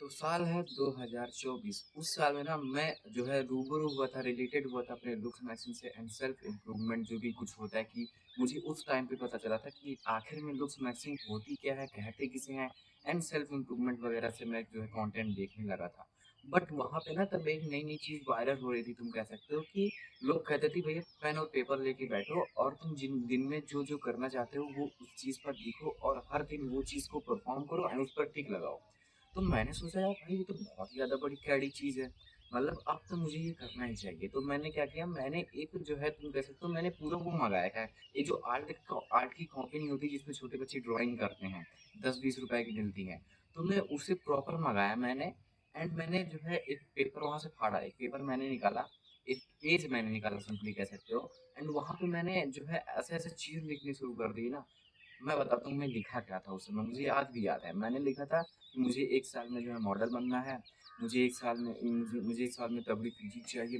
तो साल है 2024। उस साल में ना मैं जो है रूबरू हुआ था, रिलेटेड हुआ था अपने लुक्स मैचिंग से एंड सेल्फ इम्प्रूवमेंट जो भी कुछ होता है कि मुझे उस टाइम पे पता चला था कि आखिर में लुक्स मैचिंग होती क्या है, कहते किसे हैं एंड सेल्फ इम्प्रूवमेंट वगैरह से मैं जो है कंटेंट देखने लगा था। बट वहाँ पे ना तब एक नई-नई चीज़ वायरल हो रही थी, तुम कह सकते हो कि लोग कहते थे भैया पेन और पेपर लेके बैठो और तुम जिन दिन में जो-जो करना चाहते हो वो उस चीज़ पर लिखो और हर दिन वो चीज़ को परफॉर्म करो एंड उस पर टिक लगाओ। तो मैंने सोचा यार भाई ये तो बहुत ही ज़्यादा बड़ी कैडी चीज़ है। मतलब अब तो मुझे ये करना ही चाहिए। तो मैंने क्या किया, मैंने एक जो है तुम कह सकते हो मैंने पूरा वो मँगाया है। ये जो आर्ट की कॉपी नहीं होती जिसमें छोटे बच्चे ड्राइंग करते हैं, 10-20 रुपए की मिलती है। तो मैं उसे प्रॉपर मँगाया मैंने एंड मैंने जो है एक पेपर वहाँ से फाड़ा, एक पेपर मैंने निकाला, एक पेज मैंने निकाला सिंपली कह सकते हो एंड वहाँ पे मैंने जो है ऐसे-ऐसे चीज़ लिखनी शुरू कर दी ना। मैं बताता हूँ मैं लिखा क्या था उस समय, मुझे आज भी याद है। मैंने लिखा था कि मुझे 1 साल में जो है मॉडल बनना है, मुझे 1 साल में मुझे 1 साल में तगड़ी फिज़ीक चाहिए,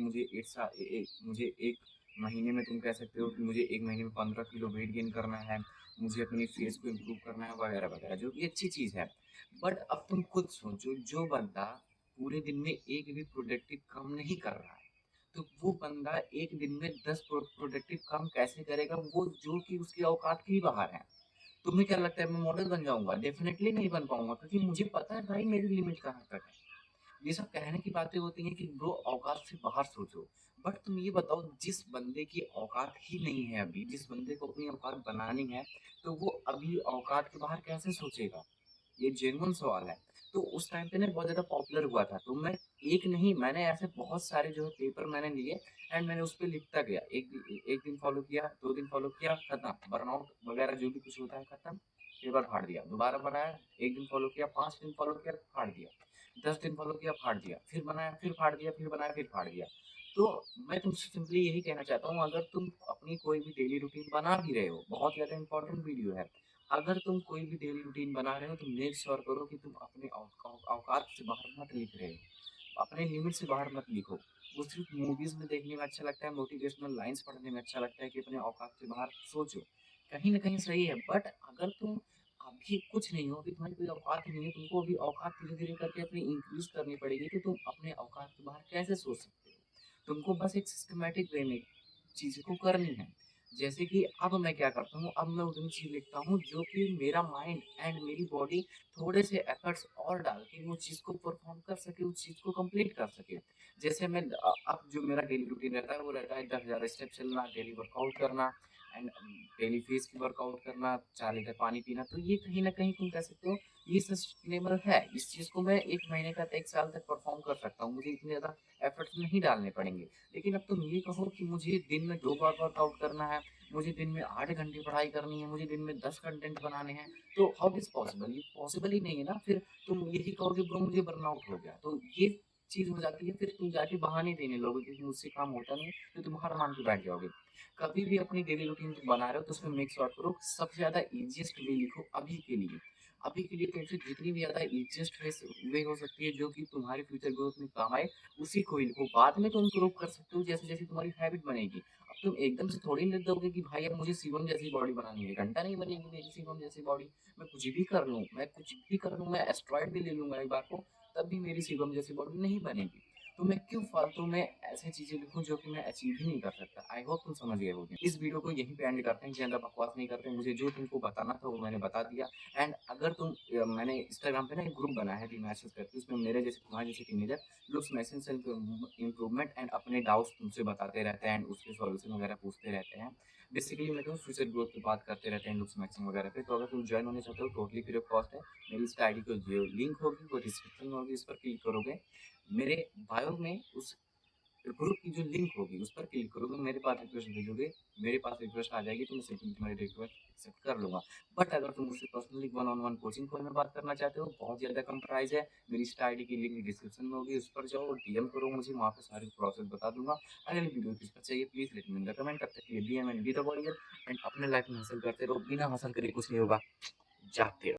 मुझे 1 महीने में तुम कह सकते हो कि मुझे 1 महीने में 15 किलो वेट गेन करना है, मुझे अपनी फेस को इम्प्रूव करना है वगैरह-वगैरह, जो कि अच्छी चीज़ है। बट अब तुम खुद सोचो, जो बंदा पूरे दिन में एक भी प्रोडक्टिव काम नहीं कर रहा है, तो वो बंदा एक दिन में 10 प्रोडक्टिव काम कैसे करेगा, वो जो कि उसकी औकात के ही बाहर है। तुम्हें क्या लगता है मैं मॉडल बन जाऊँगा? डेफ़िनेटली नहीं बन पाऊँगा क्योंकि मुझे पता है भाई मेरी लिमिट कहाँ तक है। ये सब कहने की बातें होती हैं कि ब्रो औकात से बाहर सोचो। बट तुम ये बताओ जिस बंदे की औकात ही नहीं है अभी, जिस बंदे को अपनी औकात बनानी है, तो वो अभी औकात के बाहर कैसे सोचेगा? ये जेन्युइन सवाल है। तो उस टाइम पे ना बहुत ज़्यादा पॉपुलर हुआ था, तो मैं एक नहीं मैंने ऐसे बहुत सारे जो है पेपर मैंने लिए एंड मैंने उसपे लिखता गया। 1 दिन फॉलो किया, 2 दिन फॉलो किया, खत्म। बर्नआउट वगैरह जो भी कुछ होता है खत्म, पेपर फाड़ दिया। दोबारा बनाया, 1 दिन फॉलो किया, 5 दिन फॉलो किया, फाड़ दिया। 10 दिन फॉलो किया, फाड़ दिया। फिर बनाया, फिर फाड़ दिया, फिर बनाया, फिर फाड़ दिया। तो मैं तुमसे सिंपली यही कहना चाहता हूँ, अगर तुम अपनी कोई भी डेली रूटीन बना भी रहे हो, बहुत ज़्यादा इम्पोर्टेंट वीडियो है। अगर तुम कोई भी डेली रूटीन बना रहे हो तो मेक श्योर करो कि तुम अपने औकात से बाहर मत लिख रहे हो, अपने लिमिट से बाहर मत लिखो। वो सिर्फ मूवीज में देखने में अच्छा लगता है, मोटिवेशनल लाइंस पढ़ने में अच्छा लगता है कि अपने औकात से बाहर सोचो। कहीं ना कहीं सही है, बट अगर तुम अभी कुछ नहीं हो, अभी तुम्हारी कोई औकात ही नहीं है, तुमको अभी औकात धीरे धीरे करके अपनी इंक्रीज करनी पड़ेगी, तो तुम अपने औकात से बाहर कैसे सोच सकते हो? तुमको बस एक सिस्टमैटिक वे में चीज़ को करनी है। जैसे कि अब मैं क्या करता हूँ, अब मैं उतनी चीज़ लिखता हूँ जो कि मेरा माइंड एंड मेरी बॉडी थोड़े से एफर्ट्स और डाल के वो चीज़ को परफॉर्म कर सके, उस चीज़ को कंप्लीट कर सके। जैसे अब जो मेरा डेली रूटीन रहता है वो रहता है 10,000 स्टेप चलना, डेली वर्कआउट करना एंड डेली फेस की वर्कआउट करना, 4 लीटर पानी पीना। तो ये कहीं न कहीं तुम कह सकते हो ये सस्टेनेबल है। इस चीज़ को मैं 1 महीने तक 1 साल तक परफॉर्म कर सकता हूँ। मुझे इतने ज़्यादा एफर्ट्स नहीं डालने पड़ेंगे। लेकिन अब तुम ये कहो कि मुझे दिन में 2 बार वर्कआउट करना है, मुझे दिन में 8 घंटे पढ़ाई करनी है, मुझे दिन में 10 कंटेंट बनाने हैं, तो हाउ इज़ पॉसिबल? ये पॉसिबल ही नहीं है ना। फिर तुम यही कहोगे ब्रो मुझे बर्नआउट हो गया, तो ये चीज़ हो जाती है, फिर तुम जाके बहाने देने लगोगे कि मुझसे काम होता नहीं है, तो तुम हार मान के बैठ जाओगे। कभी भी अपनी डेली रूटीन तुम बना रहे हो तो उसमें मेक श्योर करो सबसे ज़्यादा ईज़ीएस्ट वे लिखो अभी के लिए। अभी के लिए तुमसे जितनी भी ज़्यादा ईज़ीएस्ट वे हो सकती है जो कि तुम्हारे फ्यूचर ग्रोथ में काम आए, उसी को ही लिखो। बाद में तुम इम्प्रूव कर सकते हो जैसे-जैसे तुम्हारी हैबिट बनेगी। अब तुम एकदम से थोड़ी लिख दोगे कि भाई अब मुझे शिवम जैसी बॉडी बनानी है, घंटा नहीं बनेगी मेरी शिवम जैसी बॉडी। मैं कुछ भी कर लूँ, मैं एस्टेरॉयड भी ले लूँगा एक बार को, तब भी मेरी शिवम जैसी बॉडी नहीं बनेगी। तो मैं क्यों फालतू में ऐसी चीज़ें लिखूँ जो कि मैं अचीव ही नहीं कर सकता। आई होप तुम समझ गए होगे। इस वीडियो को यहीं पे एंड करते हैं, ज़्यादा बकवास नहीं करते हैं। मुझे जो तुमको बताना था वो मैंने बता दिया एंड अगर मैंने इंस्टाग्राम पे ना एक ग्रुप बनाया है रीमैसेज करके, उसमें मेरे जैसे तुम्हारे जैसे teenager looks message self improvement and अपने डाउट्स तुमसे बताते रहते हैं एंड उसके सॉल्यूशन वगैरह पूछते रहते हैं। बेसिकली मैं कहूँ फ्यूचर ग्रोथ की बात करते रहते हैं लुक्स मैचिंग वगैरह पे। तो अगर तुम ज्वाइन होने चाहते हो टोटली फ्री ऑफ कॉस्ट है। मेरी इंस्टा आईडी को जो लिंक होगी वो डिस्क्रिप्शन में होगी, उस पर क्लिक करोगे, मेरे बायो में उस ग्रुप की जो लिंक होगी उस पर क्लिक करोगे, मेरे पास रिक्वेस्ट भेजोगे, मेरे पास रिक्वेस्ट आ जाएगी तो मैं सिंपली तुम्हारी रिक्वेस्ट एक्सेप्ट कर लूँगा। बट अगर तुम मुझसे personally one on one coaching call में बात करना चाहते हो, बहुत ज़्यादा कम प्राइस है। मेरी इंस्टा आईडी की लिंक डिस्क्रिप्शन में होगी, उस पर जाओ और डीएम करो मुझे, वहाँ पे सारी प्रोसेस बता दूँगा। अगली वीडियो किस पर चाहिए please let me in the comment. तब तक के लिए be M and be the warrior एंड अपने लाइफ में हसल करते रहो, बिना हसल करे कुछ नहीं होगा। जाते रहो।